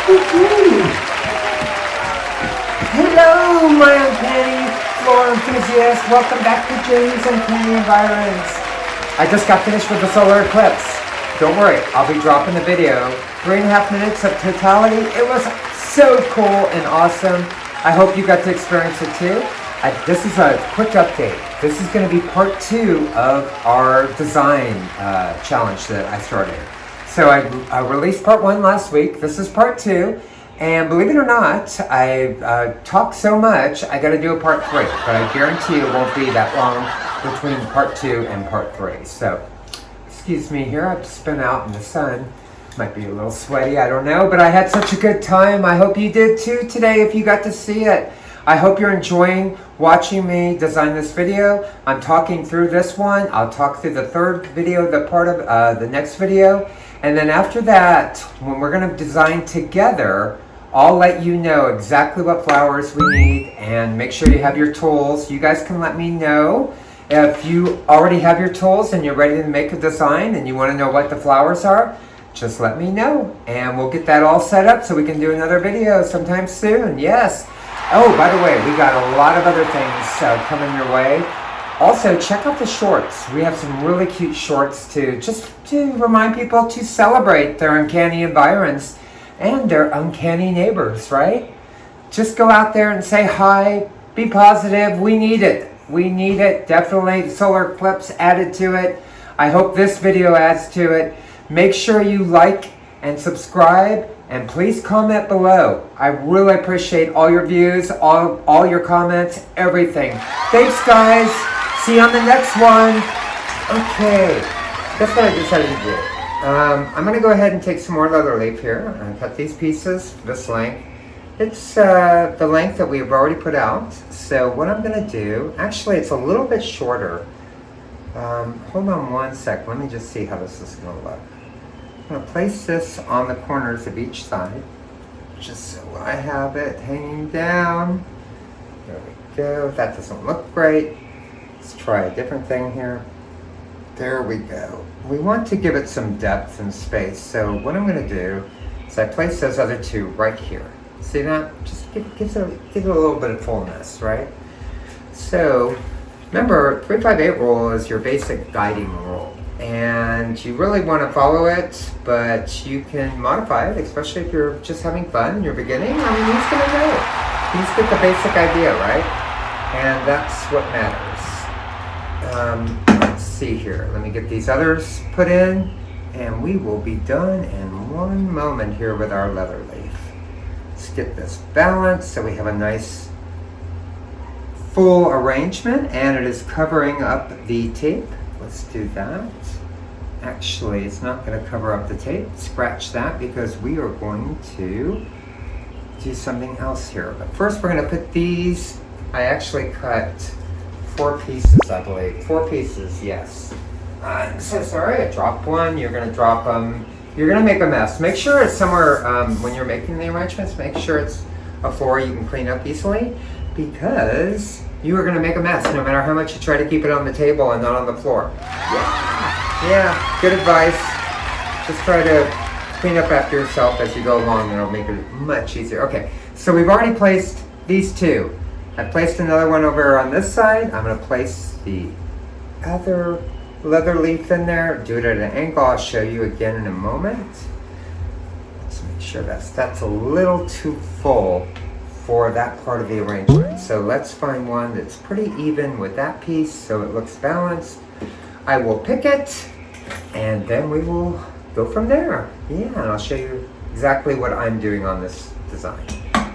Woo-hoo. Hello, my uncanny floral enthusiasts. Welcome back to James Uncanny Environs. I just got finished with the solar eclipse. Don't worry, I'll be dropping the video. 3.5 minutes of totality. It was so cool and awesome. I hope you got to experience it too. This is a quick update. This is going to be part 2 of our design challenge that I started. So I released part 1 last week. This is part 2. And believe it or not, I talked so much, I got to do a part 3. But I guarantee it won't be that long between part 2 and part 3. So, excuse me here, I've just been out in the sun. Might be a little sweaty, I don't know. But I had such a good time. I hope you did too today if you got to see it. I hope you're enjoying watching me design this video. I'm talking through this one. I'll talk through the third video, the part of the next video. And then after that, when we're going to design together, I'll let you know exactly what flowers we need and make sure you have your tools. You guys can let me know if you already have your tools and you're ready to make a design and you want to know what the flowers are. Just let me know and we'll get that all set up so we can do another video sometime soon. Yes. Oh, by the way, we got a lot of other things coming your way. Also, check out the shorts. We have some really cute shorts to remind people to celebrate their uncanny environs and their uncanny neighbors, right? Just go out there and say hi, be positive. We need it. We need it. Definitely. The solar eclipse added to it. I hope this video adds to it. Make sure you like and subscribe and please comment below. I really appreciate all your views, all your comments, everything. Thanks, guys. See you on the next one. Okay, that's what I decided to do. I'm going to go ahead and take some more leather leaf here and cut these pieces this length. It's the length that we've already put out. So what I'm going to do, actually it's a little bit shorter. Hold on one sec. Let me just see how this is going to look. I'm going to place this on the corners of each side, just so I have it hanging down. There we go. That doesn't look great. Let's try a different thing here. There we go. We want to give it some depth and space. So what I'm going to do is I place those other two right here. See that? Just give it a little bit of fullness, right? So remember, 358 rule is your basic guiding rule. And you really want to follow it, but you can modify it, especially if you're just having fun and you're beginning. I mean, he's going to know. He's got the basic idea, right? And that's what matters. Let's see here. Let me get these others put in, and we will be done in one moment here with our leather leaf. Let's get this balanced so we have a nice full arrangement, and it is covering up the tape. Let's do that. Actually, it's not going to cover up the tape. Scratch that because we are going to do something else here. But first we're going to put these. I actually cut 4 pieces, I believe. 4 pieces, yes. I'm so sorry, I dropped one. You're going to drop them. You're going to make a mess. Make sure it's somewhere, when you're making the arrangements, make sure it's a floor you can clean up easily, because you are going to make a mess no matter how much you try to keep it on the table and not on the floor. Yeah, good advice. Just try to clean up after yourself as you go along and it'll make it much easier. Okay, so we've already placed these 2. I've placed another one over on this side. I'm going to place the other leather leaf in there. Do it at an angle. I'll show you again in a moment. Let's make sure that's a little too full for that part of the arrangement. So let's find one that's pretty even with that piece so it looks balanced. I will pick it and then we will go from there. Yeah, and I'll show you exactly what I'm doing on this design.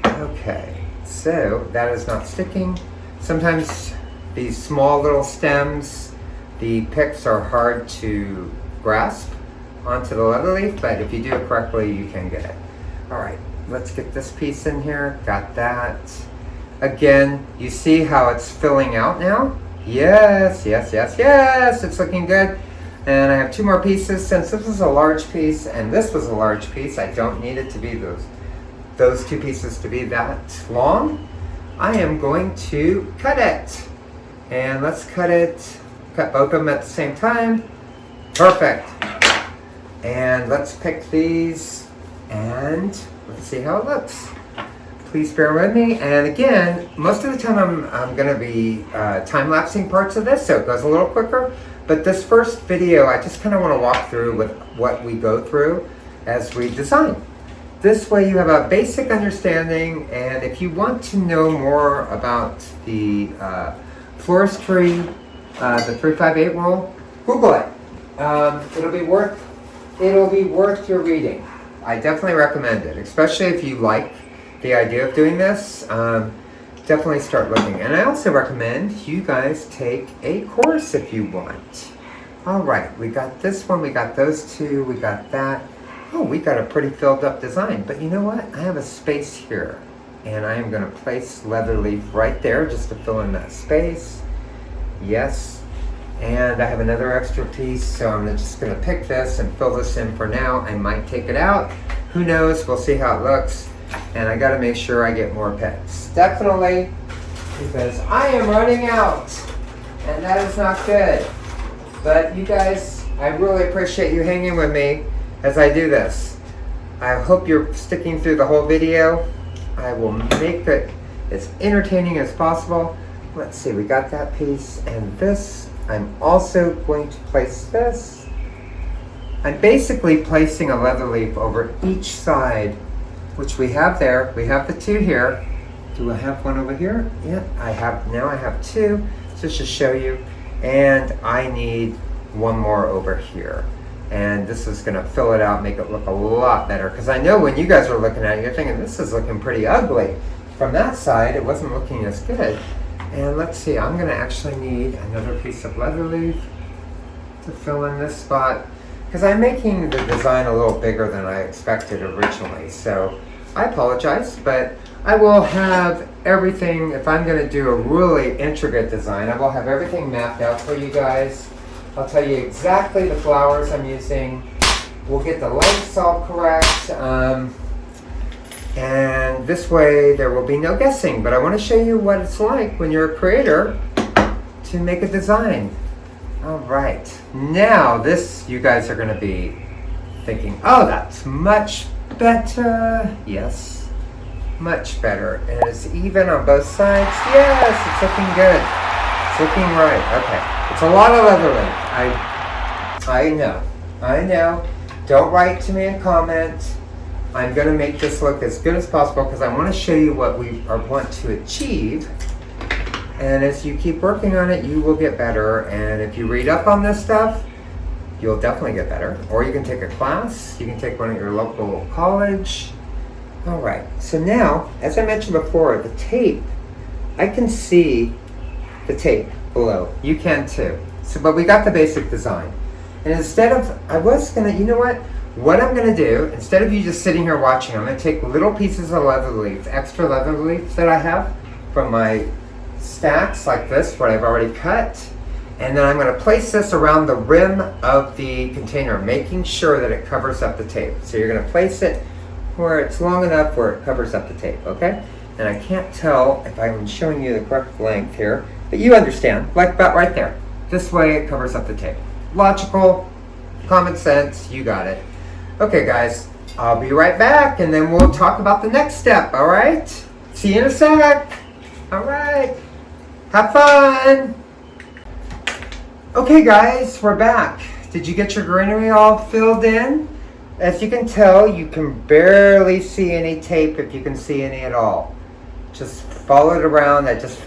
Okay. So that is not sticking. Sometimes these small little stems, the picks are hard to grasp onto the leather leaf, but if you do it correctly, you can get it. All right, let's get this piece in here. Got that. Again, you see how it's filling out now? Yes, yes, yes, yes, it's looking good. And I have 2 more pieces. Since this is a large piece and this was a large piece, I don't need it to be those 2 pieces to be that long. I am going to cut it. And let's cut both of them at the same time. Perfect. And let's pick these and let's see how it looks. Please bear with me. And again, most of the time I'm going to be time-lapsing parts of this, so it goes a little quicker. But this first video, I just kind of want to walk through with what we go through as we design. This way you have a basic understanding, and if you want to know more about the floristry, the 358 rule, Google it. It'll be worth your reading. I definitely recommend it, especially if you like the idea of doing this. Definitely start looking. And I also recommend you guys take a course if you want. All right, we got this one, we got those two, we got that. Oh, we got a pretty filled up design. But you know what? I have a space here, and I am going to place leather leaf right there just to fill in that space. Yes. And I have another extra piece, so I'm just going to pick this and fill this in for now. I might take it out. Who knows? We'll see how it looks. And I got to make sure I get more picks. Definitely, because I am running out, and that is not good. But you guys, I really appreciate you hanging with me as I do this. I hope you're sticking through the whole video. I will make it as entertaining as possible. Let's see, we got that piece and this. I'm also going to place this. I'm basically placing a leather leaf over each side, which we have there. We have the two here. Do I have one over here? Yeah, I have. Now I have two, just to show you. And I need one more over here. And this is going to fill it out, make it look a lot better. Because I know when you guys are looking at it, you're thinking, this is looking pretty ugly. From that side, it wasn't looking as good. And let's see, I'm going to actually need another piece of leather leaf to fill in this spot. Because I'm making the design a little bigger than I expected originally. So I apologize, but I will have everything, if I'm going to do a really intricate design, I will have everything mapped out for you guys. I'll tell you exactly the flowers I'm using. We'll get the lengths all correct. And this way there will be no guessing. But I want to show you what it's like when you're a creator to make a design. All right. Now this, you guys are going to be thinking, oh, that's much better. Yes, much better. And it's even on both sides. Yes, it's looking good. It's looking right. Okay. It's a lot of leather leaf. I know. Don't write to me and comment. I'm going to make this look as good as possible because I want to show you what we want to achieve. And as you keep working on it, you will get better. And if you read up on this stuff, you'll definitely get better. Or you can take a class. You can take one at your local college. All right. So now, as I mentioned before, the tape, I can see the tape below. You can too. So, but we got the basic design. And instead of, I was gonna, you know what I'm gonna do, instead of you just sitting here watching, I'm gonna take little pieces of leather leaf, extra leather leaf that I have from my stacks like this, what I've already cut, and then I'm gonna place this around the rim of the container, making sure that it covers up the tape. So you're gonna place it where it's long enough where it covers up the tape, okay? And I can't tell if I'm showing you the correct length here, but you understand, like about right there. This way it covers up the tape. Logical, common sense, you got it. Okay guys, I'll be right back and then we'll talk about the next step, all right? See you in a sec. All right, have fun. Okay guys, we're back. Did you get your greenery all filled in? As you can tell, you can barely see any tape if you can see any at all. Just follow it around. I just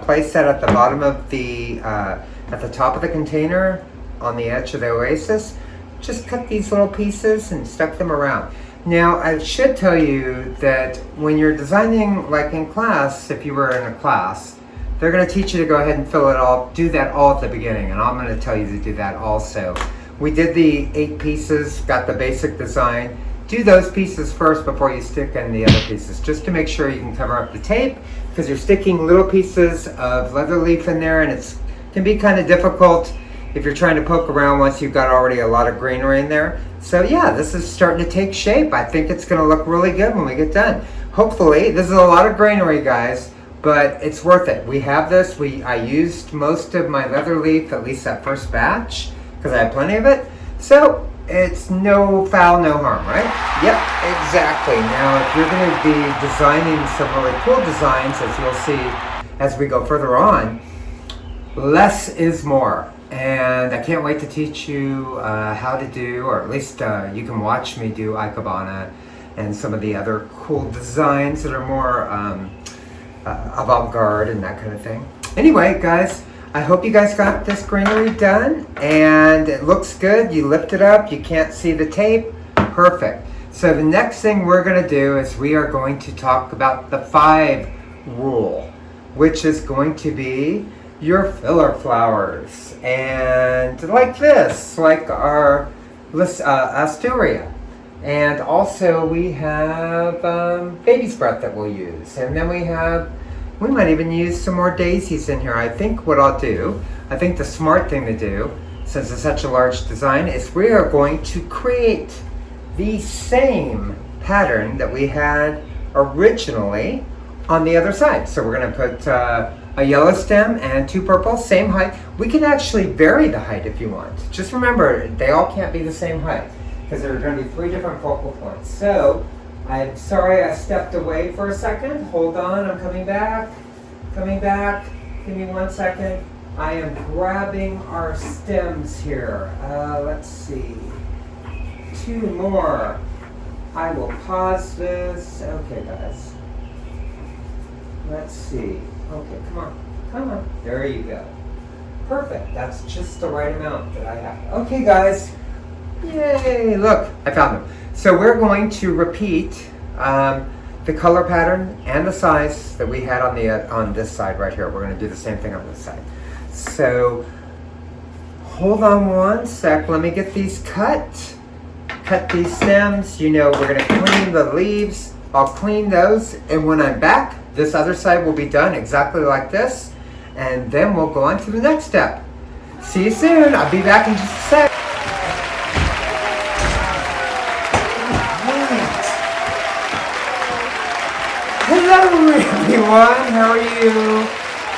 place that at the bottom of the, at the top of the container on the edge of the oasis. Just cut these little pieces and stuck them around. Now, I should tell you that when you're designing, like in class, if you were in a class, they're going to teach you to go ahead and fill it all, do that all at the beginning, and I'm going to tell you to do that also. We did the 8 pieces, got the basic design. Do those pieces first before you stick in the other pieces, just to make sure you can cover up the tape, because you're sticking little pieces of leather leaf in there, and it can be kind of difficult if you're trying to poke around once you've got already a lot of greenery in there. So yeah, this is starting to take shape. I think it's going to look really good when we get done. Hopefully, this is a lot of greenery, guys, but it's worth it. We have this. I used most of my leather leaf, at least that first batch, because I had plenty of it. So it's no foul, no harm, right? Yep, exactly. Now, if you're going to be designing some really cool designs, as you'll see as we go further on, less is more. And I can't wait to teach you how to do, or at least you can watch me do ikebana and some of the other cool designs that are more avant-garde and that kind of thing. Anyway, guys, I hope you guys got this greenery done and it looks good. You lift it up, you can't see the tape. Perfect. So the next thing we're going to do is we are going to talk about the 5 rule, which is going to be your filler flowers. And like this, like our asteria. And also we have baby's breath that we'll use. And then we might even use some more daisies in here. I think what I'll do, I think the smart thing to do, since it's such a large design, is we are going to create the same pattern that we had originally on the other side. So we're going to put a yellow stem and 2 purple, same height. We can actually vary the height if you want. Just remember, they all can't be the same height because there are going to be 3 different focal points. So I'm sorry I stepped away for a second. Hold on, I'm coming back. Coming back. Give me 1 second. I am grabbing our stems here. Let's see. 2 more. I will pause this. Okay, guys. Let's see. Okay, come on. Come on. There you go. Perfect. That's just the right amount that I have. Okay, guys. Yay! Look, I found them. So we're going to repeat the color pattern and the size that we had on this side right here. We're going to do the same thing on this side. So hold on 1 sec. Let me get these cut. Cut these stems. You know, we're going to clean the leaves. I'll clean those, and when I'm back, this other side will be done exactly like this, and then we'll go on to the next step. See you soon. I'll be back in just a sec. Hello everyone, how are you?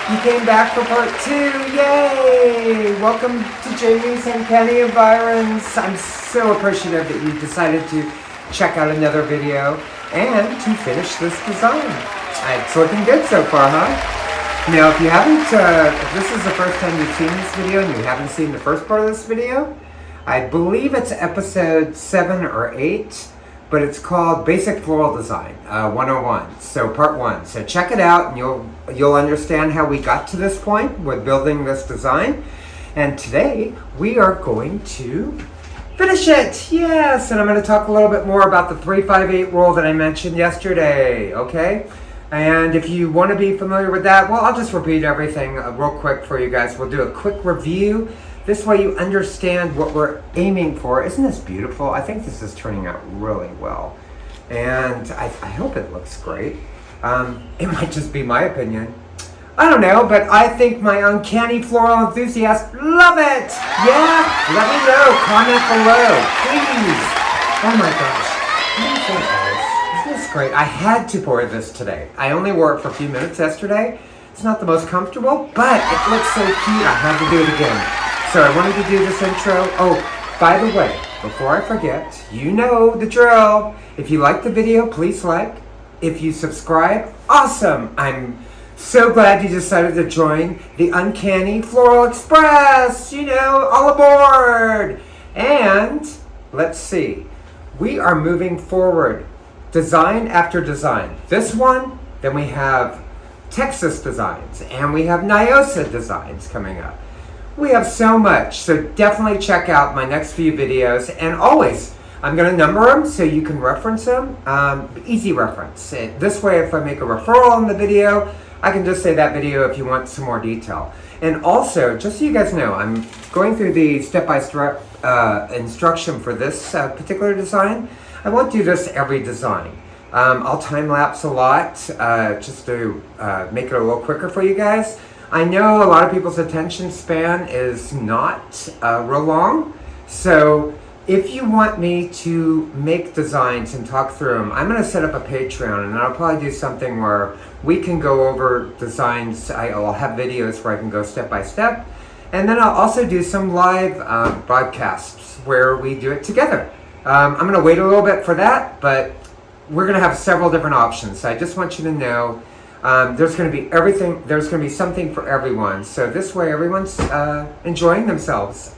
You came back for part 2, yay! Welcome to Jamie's Uncanny Environs. I'm so appreciative that you decided to check out another video and to finish this design. It's looking good so far, huh? Now, if you haven't, if this is the first time you've seen this video and you haven't seen the first part of this video, I believe it's episode 7 or 8, but it's called Basic Floral Design 101, so part 1. So check it out and you'll understand how we got to this point with building this design. And today we are going to finish it, yes! And I'm going to talk a little bit more about the 3-5-8 rule that I mentioned yesterday, okay? And if you want to be familiar with that, well, I'll just repeat everything real quick for you guys. We'll do a quick review. This way you understand what we're aiming for. Isn't this beautiful? I think this is turning out really well. And I hope it looks great. It might just be my opinion. I don't know, but I think my uncanny floral enthusiasts love it! Yeah? Let me know. Comment below, please. Oh my gosh. What do you think, guys? Isn't this great? I had to wear this today. I only wore it for a few minutes yesterday. It's not the most comfortable, but it looks so cute. I had to do it again. So I wanted to do this intro. Oh, by the way, before I forget, you know the drill. If you like the video, please like. If you subscribe, awesome. I'm so glad you decided to join the Uncanny Floral Express. You know, all aboard. And let's see. We are moving forward, design after design. This one, then we have Texas designs, and we have Nyosa designs coming up. We have so much, so definitely check out my next few videos. And always, I'm going to number them so you can reference them. Easy reference. This way, if I make a referral on the video, I can just say that video if you want some more detail. And also, just so you guys know, I'm going through the step-by-step instruction for this particular design. I won't do this every design. I'll time-lapse a lot just to make it a little quicker for you guys. I know a lot of people's attention span is not real long, so if you want me to make designs and talk through them, I'm going to set up a Patreon, and I'll probably do something where we can go over designs. I'll have videos where I can go step by step, And then I'll also do some live broadcasts where we do it together. I'm going to wait a little bit for that, but we're going to have several different options. So I just want you to know there's going to be everything. There's going to be something for everyone. So this way everyone's enjoying themselves.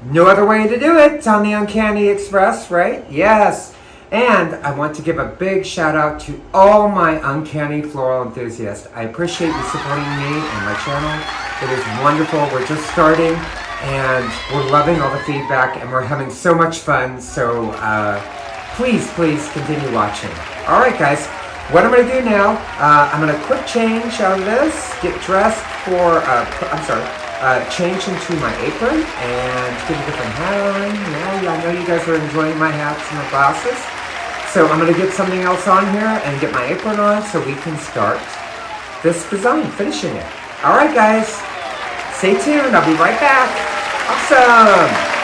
No other way to do it on the Uncanny Express, right? Yes. And I want to give a big shout out to all my Uncanny Floral enthusiasts. I appreciate you supporting me and my channel. It is wonderful. We're just starting and we're loving all the feedback and we're having so much fun. So please continue watching. All right, guys. What I'm going to do now, I'm going to quick change out of this, get dressed for, change into my apron and get a different hat on. Yeah, I know you guys are enjoying my hats and my glasses. So I'm going to get something else on here and get my apron on so we can start this design, finishing it. All right, guys, stay tuned. I'll be right back. Awesome.